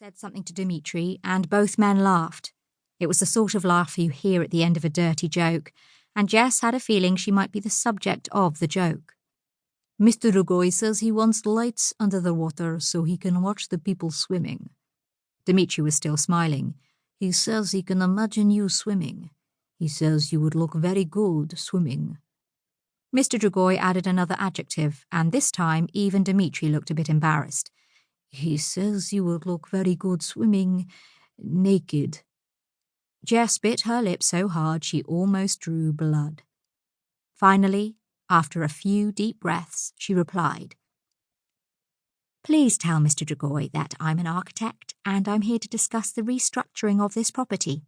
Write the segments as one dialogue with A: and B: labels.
A: said something to Dmitri, and both men laughed. It was the sort of laugh you hear at the end of a dirty joke, and Jess had a feeling she might be the subject of the joke. Mr. Rugoy says he wants lights under the water so he can watch the people swimming. Dmitri was still smiling. He says he can imagine you swimming. He says you would look very good swimming. Mr. Drugoy added another adjective, and this time even Dmitri looked a bit embarrassed. He says you would look very good swimming naked. Jess bit her lip so hard she almost drew blood. Finally, after a few deep breaths, she replied, Please tell Mr. Drugoy that I'm an architect and I'm here to discuss the restructuring of this property.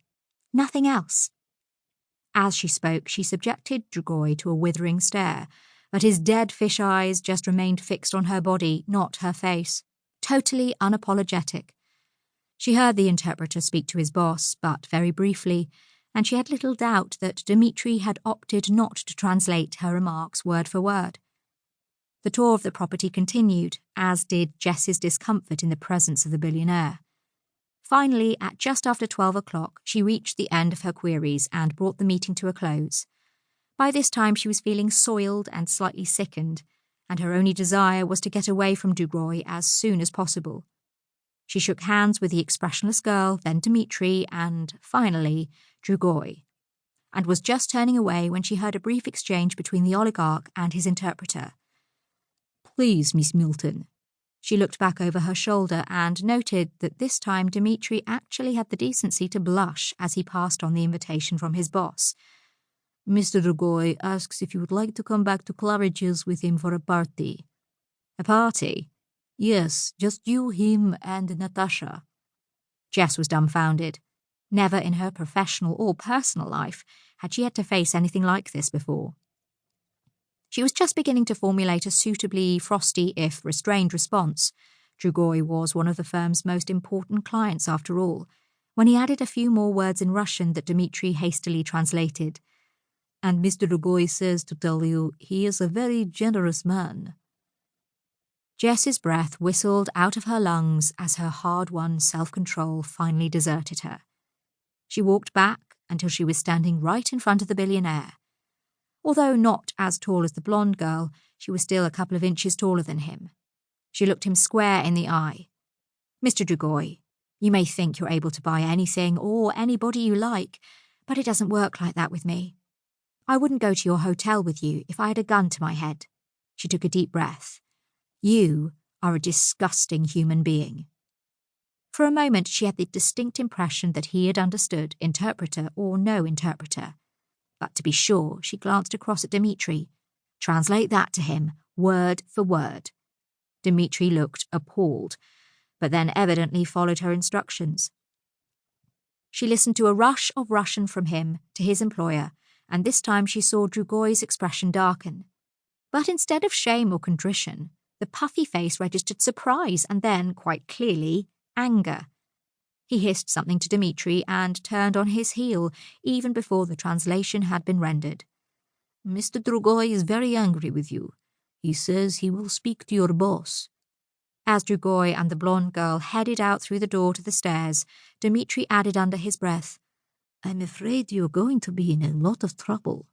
A: Nothing else. As she spoke, she subjected Drugoy to a withering stare, but his dead fish eyes just remained fixed on her body, not her face, totally unapologetic. She heard the interpreter speak to his boss, but very briefly, and she had little doubt that Dmitri had opted not to translate her remarks word for word. The tour of the property continued, as did Jess's discomfort in the presence of the billionaire. Finally, at just after 12 o'clock, she reached the end of her queries and brought the meeting to a close. By this time she was feeling soiled and slightly sickened, and her only desire was to get away from Drugoy as soon as possible. She shook hands with the expressionless girl, then Dmitri, and, finally, Drugoy, and was just turning away when she heard a brief exchange between the oligarch and his interpreter. Please, Miss Milton. She looked back over her shoulder and noted that this time Dmitri actually had the decency to blush as he passed on the invitation from his boss. Mr. Drugoy asks if you would like to come back to Claridge's with him for a party. A party? Yes, just you, him, and Natasha. Jess was dumbfounded. Never in her professional or personal life had she had to face anything like this before. She was just beginning to formulate a suitably frosty, if restrained, response. Drugoy was one of the firm's most important clients, after all, when he added a few more words in Russian that Dmitri hastily translated. And Mr. Drugoy says to tell you he is a very generous man. Jess's breath whistled out of her lungs as her hard-won self-control finally deserted her. She walked back until she was standing right in front of the billionaire. Although not as tall as the blonde girl, she was still a couple of inches taller than him. She looked him square in the eye. Mr. Drugoy, you may think you're able to buy anything or anybody you like, but it doesn't work like that with me. I wouldn't go to your hotel with you if I had a gun to my head. She took a deep breath. You are a disgusting human being. For a moment she had the distinct impression that he had understood, interpreter or no interpreter. But to be sure, she glanced across at Dmitri. Translate that to him, word for word. Dmitri looked appalled, but then evidently followed her instructions. She listened to a rush of Russian from him to his employer, and this time she saw Drugoy's expression darken. But instead of shame or contrition, the puffy face registered surprise and then, quite clearly, anger. He hissed something to Dmitri and turned on his heel even before the translation had been rendered. Mr. Drugoy is very angry with you. He says he will speak to your boss. As Drugoy and the blonde girl headed out through the door to the stairs, Dmitri added under his breath, I'm afraid you're going to be in a lot of trouble.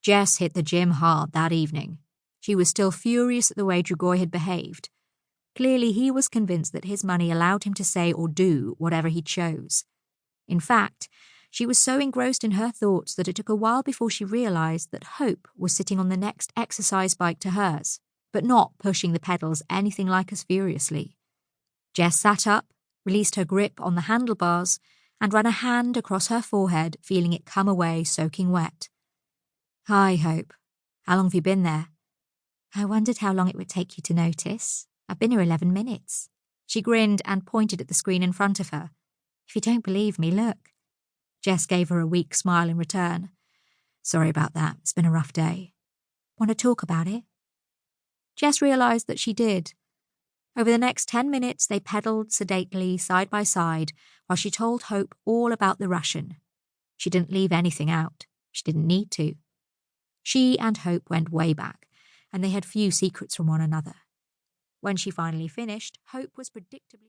A: Jess hit the gym hard that evening. She was still furious at the way Drugoy had behaved. Clearly he was convinced that his money allowed him to say or do whatever he chose. In fact, she was so engrossed in her thoughts that it took a while before she realized that Hope was sitting on the next exercise bike to hers, but not pushing the pedals anything like as furiously. Jess sat up, released her grip on the handlebars, and ran a hand across her forehead, feeling it come away soaking wet. Hi, Hope. How long have you been there? I wondered how long it would take you to notice. I've been here 11 minutes. She grinned and pointed at the screen in front of her. If you don't believe me, look. Jess gave her a weak smile in return. Sorry about that. It's been a rough day. Want to talk about it? Jess realised that she did. Over the next 10 minutes, they pedalled sedately side by side while she told Hope all about the Russian. She didn't leave anything out. She didn't need to. She and Hope went way back, and they had few secrets from one another. When she finally finished, Hope was predictably